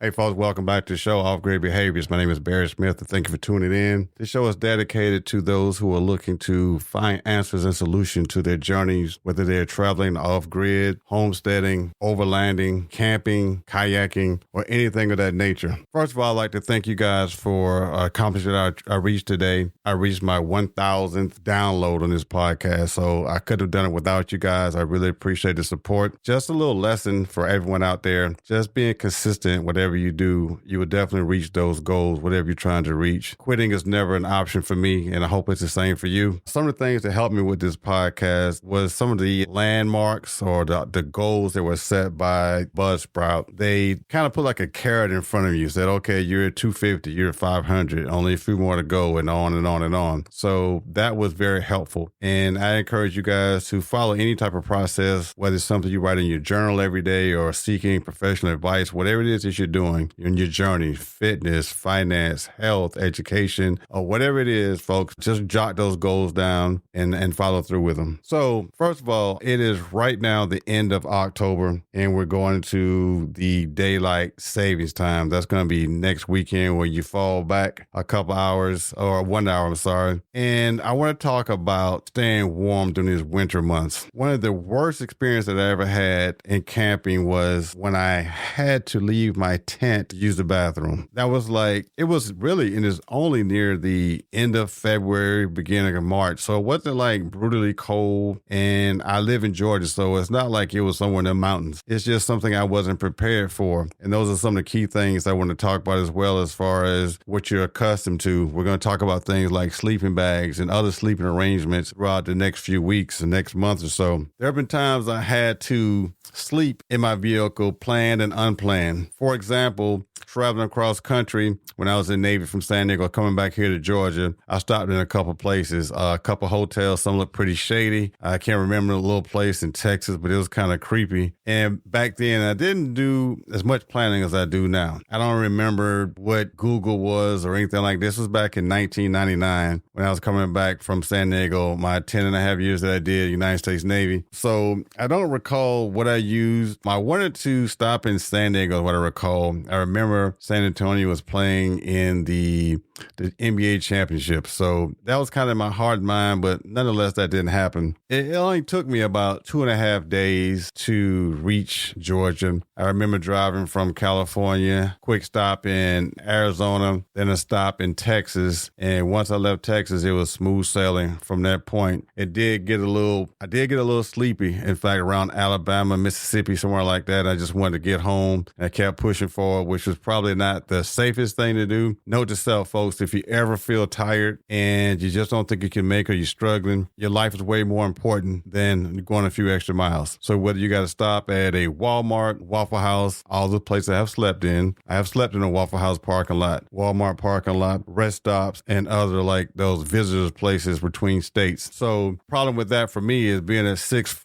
Hey, folks, welcome back to the show, Off Grid Behaviors. My name is Barry Smith, and thank you for tuning in. This show is dedicated to those who are looking to find answers and solutions to their journeys, whether they're traveling off grid, homesteading, overlanding, camping, kayaking, or anything of that nature. First of all, I'd like to thank you guys for accomplishing our reach today. I reached my 1,000th download on this podcast, so I could have done it without you guys. I really appreciate the support. Just a little lesson for everyone out there. Just being consistent, whatever you do, you will definitely reach those goals, whatever you're trying to reach. Quitting is never an option for me, and I hope it's the same for you. Some of the things that helped me with this podcast was some of the landmarks or the goals that were set by Buzzsprout. They kind of put like a carrot in front of you, said, okay, you're at 250, you're at 500, only a few more to go, and on and on and on. So that was very helpful. And I encourage you guys to follow any type of process, whether it's something you write in your journal every day or seeking professional advice, whatever it is that you're doing in your journey, fitness, finance, health, education, or whatever it is, folks, just jot those goals down and follow through with them. So first of all, it is right now the end of October, and we're going to the daylight savings time. That's going to be next weekend where you fall back a couple hours or 1 hour, I'm sorry. And I want to talk about staying warm during these winter months. One of the worst experiences that I ever had in camping was when I had to leave my tent to use the bathroom. That was like, it was really, and it's only near the end of February, beginning of March. So it wasn't like brutally cold. And I live in Georgia, so it's not like it was somewhere in the mountains. It's just something I wasn't prepared for. And those are some of the key things I want to talk about as well, as far as what you're accustomed to. We're going to talk about things like sleeping bags and other sleeping arrangements throughout the next few weeks, the next month or so. There have been times I had to sleep in my vehicle, planned and unplanned. For example, traveling across country when I was in Navy from San Diego, coming back here to Georgia, I stopped in a couple places, a couple hotels. Some looked pretty shady. I can't remember a little place in Texas, but it was kind of creepy. And back then, I didn't do as much planning as I do now. I don't remember what Google was or anything like this. This was back in 1999 when I was coming back from San Diego, my 10 and a half years that I did United States Navy. So I don't recall what I used. I wanted to stop in San Diego, what I recall. I remember San Antonio was playing in the NBA championship. So that was kind of my heart and mind, but nonetheless, that didn't happen. It only took me about 2.5 days to reach Georgia. I remember driving from California, quick stop in Arizona, then a stop in Texas. And once I left Texas, it was smooth sailing from that point. I did get a little sleepy. In fact, around Alabama, Mississippi, somewhere like that. I just wanted to get home. I kept pushing forward, which was probably not the safest thing to do. Note to self, folks, if you ever feel tired and you just don't think you can make it, or you're struggling, your life is way more important than going a few extra miles. So whether you got to stop at a Walmart, Waffle House, all the places I have slept in. I have slept in a Waffle House parking lot, Walmart parking lot, rest stops, and other like those visitors places between states. So problem with that for me is being at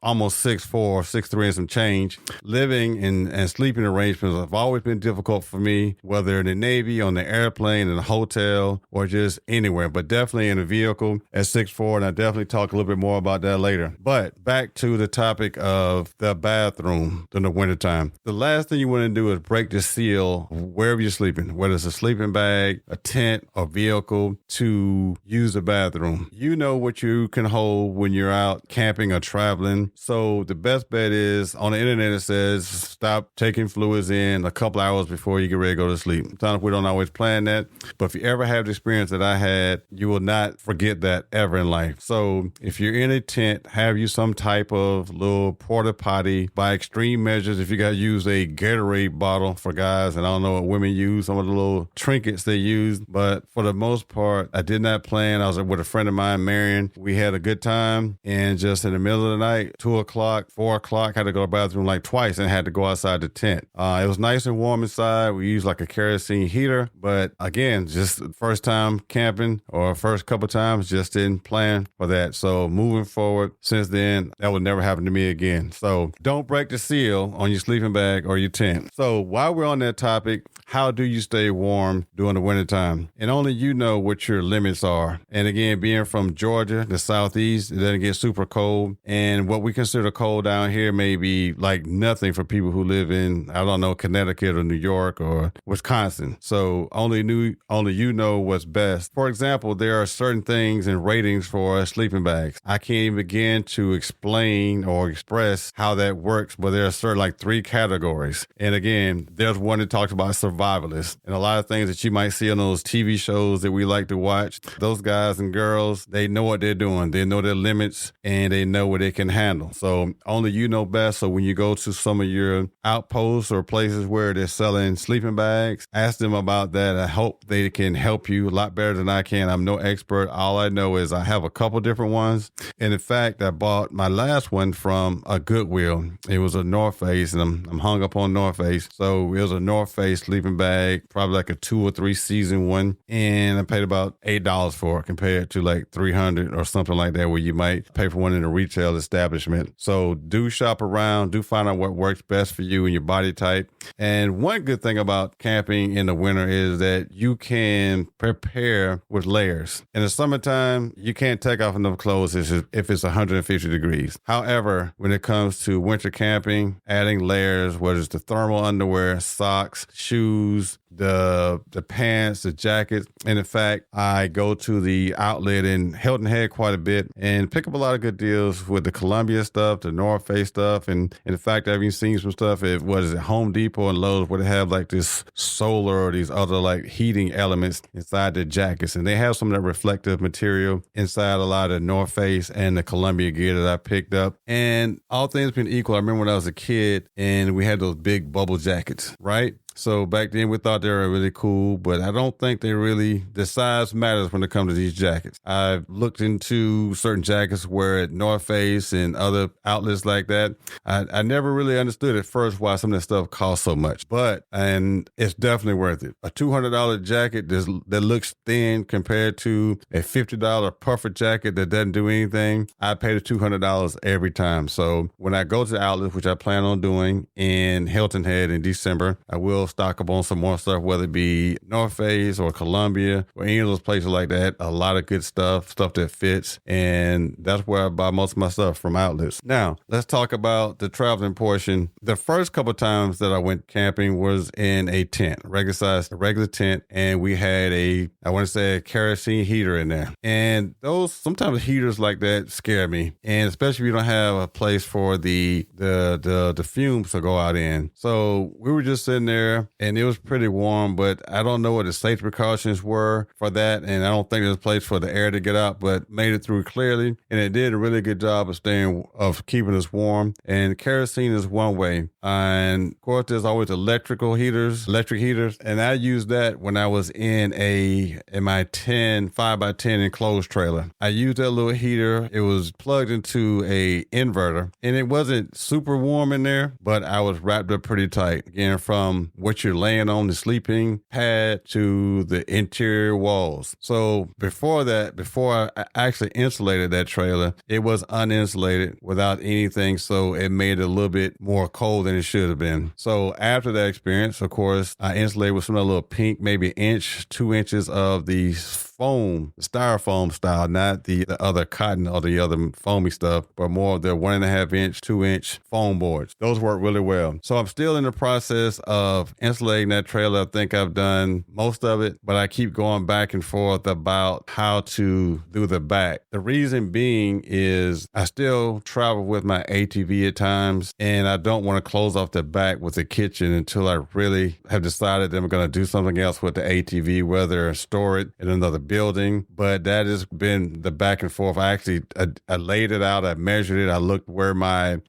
almost 6'4", 6'3" and some change, living and sleeping arrangements have always been difficult for me, whether in the Navy, on the airplane, in a hotel, or just anywhere, but definitely in a vehicle at 6'4", and I definitely talk a little bit more about that later. But back to the topic of the bathroom in the wintertime. The last thing you want to do is break the seal wherever you're sleeping, whether it's a sleeping bag, a tent, or vehicle, to use the bathroom. You know what you can hold when you're out camping or traveling. So the best bet is, on the internet it says, stop taking fluids in a couple hours before you get ready to go to sleep. Sometimes we don't always plan that, but if you ever have the experience that I had, you will not forget that ever in life. So if you're in a tent, have you some type of little porta potty. By extreme measures, if you got to use a Gatorade bottle for guys, and I don't know what women use, some of the little trinkets they use, but for the most part, I did not plan. I was with a friend of mine, Marion. We had a good time, and just in the middle of the night, 2 o'clock, 4 o'clock, I had to go to the bathroom like twice and had to go outside the tent. It was nice and warm inside. We used like a kerosene heater, but again, just first time camping or first couple times, just didn't plan for that. So moving forward, since then, that would never happen to me again. So don't break the seal on your sleeping bag or your tent. So while we're on that topic, how do you stay warm during the wintertime? And only you know what your limits are. And again, being from Georgia, the Southeast, it doesn't get super cold. And what we consider cold down here may be like nothing for people who live in, I don't know, Connecticut or New York or Wisconsin. So only you know what's best. For example, there are certain things and ratings for sleeping bags. I can't even begin to explain or express how that works, but there are certain like 3 categories. And again, there's one that talks about survivalists and a lot of things that you might see on those TV shows that we like to watch. Those guys and girls, they know what they're doing. They know their limits and they know what they can handle. So only you know best. So when you go to some of your outposts or places where they're selling sleeping bags, ask them about that. I hope they can help you a lot better than I can. I'm no expert. All I know is I have a couple different ones. And in fact, I bought my last one from a Goodwill. It was a North Face, and I'm hung up on North Face. So it was a North Face sleeping bag, probably like a 2 or 3 season one. And I paid about $8 for it compared to like $300 or something like that, where you might pay for one in a retail establishment. So do shop around, do find out what works best for you and your body type. And one good thing about camping in the winter is that you can prepare with layers. In the summertime, you can't take off enough clothes if it's 150 degrees. However, when it comes to winter camping, adding layers, whether it's the thermal underwear, socks, shoes, the pants, the jackets. And in fact, I go to the outlet in Hilton Head quite a bit and pick up a lot of good deals with the Columbia stuff, the North Face stuff. And in fact, I've even seen some stuff at, Home Depot and Lowe's, where they have like this solar or these other like heating elements inside the jackets. And they have some of that reflective material inside a lot of the North Face and the Columbia gear that I picked up. And all things being equal, I remember when I was a kid and we had those big bubble jackets, right? So back then we thought they were really cool, but I don't think the size matters when it comes to these jackets. I've looked into certain jackets where at North Face and other outlets like that. I never really understood at first why some of that stuff costs so much, and it's definitely worth it. A $200 jacket that looks thin compared to a $50 puffer jacket that doesn't do anything. I pay the $200 every time. So when I go to the outlet, which I plan on doing in Hilton Head in December, I will stock up on some more stuff, whether it be North Face or Columbia or any of those places like that. A lot of good stuff that fits. And that's where I buy most of my stuff, from outlets. Now, let's talk about the traveling portion. The first couple of times that I went camping was in a tent, regular tent. And we had a kerosene heater in there. And those, sometimes heaters like that scare me. And especially if you don't have a place for the fumes to go out in. So we were just sitting there and it was pretty warm, but I don't know what the safety precautions were for that. And I don't think there's a place for the air to get out, but made it through clearly. And it did a really good job of keeping us warm. And kerosene is one way. And of course, there's always electric heaters. And I used that when I was in my 5x10 enclosed trailer. I used that little heater. It was plugged into a inverter and it wasn't super warm in there, but I was wrapped up pretty tight. Again, from what you're laying on the sleeping pad to the interior walls. So before I actually insulated that trailer, it was uninsulated without anything. So it made it a little bit more cold than it should have been. So after that experience, of course, I insulated with some of the little pink, maybe 2 inches of the foam, styrofoam style, not the other cotton or the other foamy stuff, but more of the 1.5 inch, 2 inch foam boards. Those work really well. So I'm still in the process of insulating that trailer. I think I've done most of it, but I keep going back and forth about how to do the back. The reason being is I still travel with my ATV at times, and I don't want to close off the back with the kitchen until I really have decided that I'm going to do something else with the ATV, whether store it in another building. But that has been the back and forth. I laid it out. I measured it. I looked where my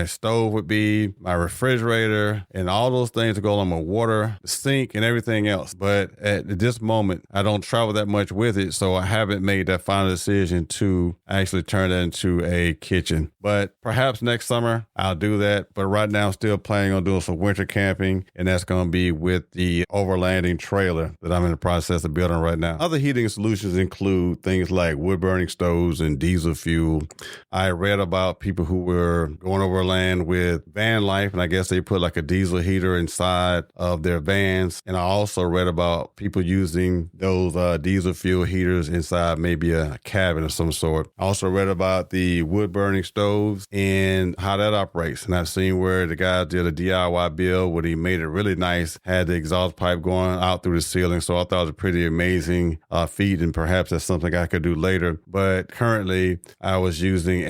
stove would be, my refrigerator, and all those things to go on my water, the sink, and everything else. But at this moment, I don't travel that much with it, so I haven't made that final decision to actually turn that into a kitchen. But perhaps next summer I'll do that. But right now I'm still planning on doing some winter camping, and that's going to be with the overlanding trailer that I'm in the process of building right now. Other heating solutions include things like wood burning stoves and diesel fuel. I read about people who were going overland with van life, and I guess they put like a diesel heater inside of their vans. And I also read about people using those diesel fuel heaters inside maybe a cabin of some sort. I also read about the wood burning stoves and how that operates. And I've seen where the guy did a DIY build where he made it really nice, had the exhaust pipe going out through the ceiling. So I thought it was a pretty amazing feat, and perhaps that's something I could do later. But currently I was using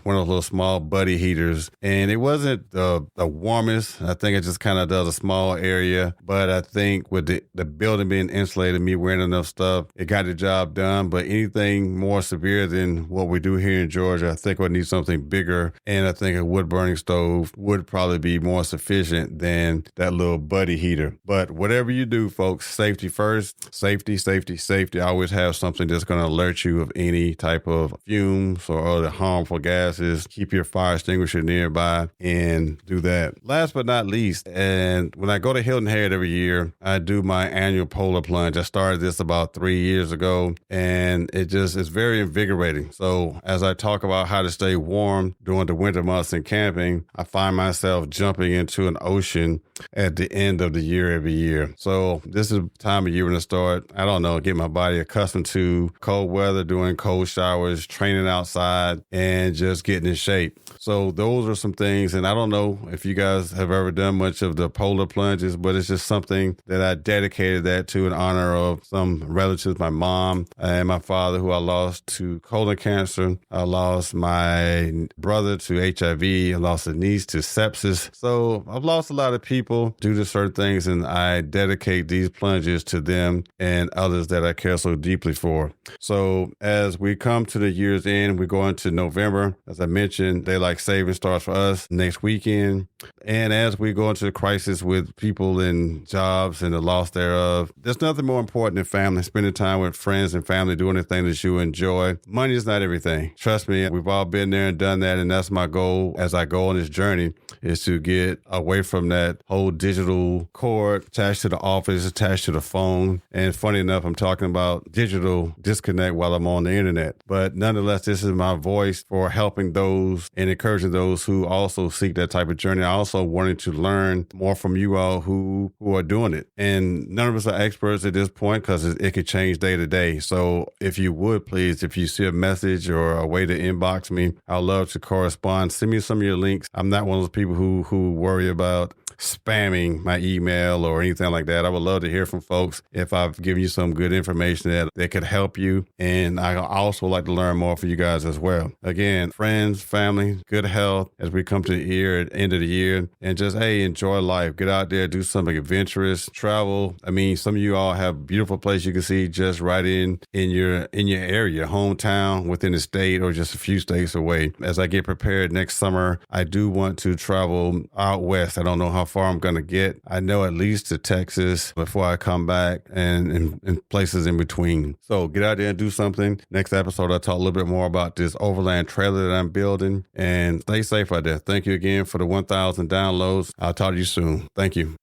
one of those little small buddy heaters, and it wasn't the warmest. I think it just kind of does a small area, but I think with the building being insulated, me wearing enough stuff, it got the job done. But anything more severe than what we do here in Georgia, I think we'll need something bigger, and I think a wood burning stove would probably be more sufficient than that little buddy heater. But whatever you do, folks, safety first. Safety, safety, safety. Always have something that's going to alert you of any type of fumes or other harmful gases. Keep your fire extinguisher nearby and do that. Last but not least, and when I go to Hilton Head every year, I do my annual polar plunge. I started this about 3 years ago, and it's very invigorating. So as I talk about how to stay warm during the winter months in camping, I find myself jumping into an ocean at the end of the year every year. So this is the time of year when I start, I don't know, get my body accustomed to cold weather, doing cold showers, training outside, and just getting in shape. So those are some things. And I don't know if you guys have ever done much of the polar plunges, but it's just something that I dedicated that to in honor of some relatives, my mom and my father, who I lost to colon cancer. I lost my brother to HIV. I lost a niece to sepsis. So I've lost a lot of people due to certain things, and I dedicate these plunges to them and others that I care so deeply for. So as we come to the year's end, we go into November. As I mentioned, daylight saving starts for us next weekend. And as we go into the crisis with people and jobs and the loss thereof, there's nothing more important than family, spending time with friends and family, doing the thing that you enjoy. Money is not everything. Trust me, we've all been there and done that. And that's my goal as I go on this journey, is to get away from that whole digital cord attached to the office, attached to the phone. And funny enough, I'm talking about digital disconnect while I'm on the internet. But nonetheless, this is my voice for helping those and encouraging those who also seek that type of journey. I also wanted to learn more from you all who are doing it. And none of us are experts at this point because it could change day to day. So if you would, please, if you see a message or a way to inbox me, I'd love to correspond. Send me some of your links. I'm not one of those people who worry about spamming my email or anything like that. I would love to hear from folks if I've given you some good information that could help you. And I also like to learn more from you guys as well. Again, friends, family, good health as we come to the end of the year, and just, hey, enjoy life. Get out there, do something adventurous, travel. I mean, some of you all have beautiful places you can see just right in your area, hometown, within the state, or just a few states away. As I get prepared next summer, I do want to travel out west. I don't know how far I'm going to get. I know at least to Texas before I come back, and places in between. So get out there and do something. Next episode, I'll talk a little bit more about this overland trailer that I'm building, and stay safe out there. Thank you again for the 1,000 downloads. I'll talk to you soon. Thank you.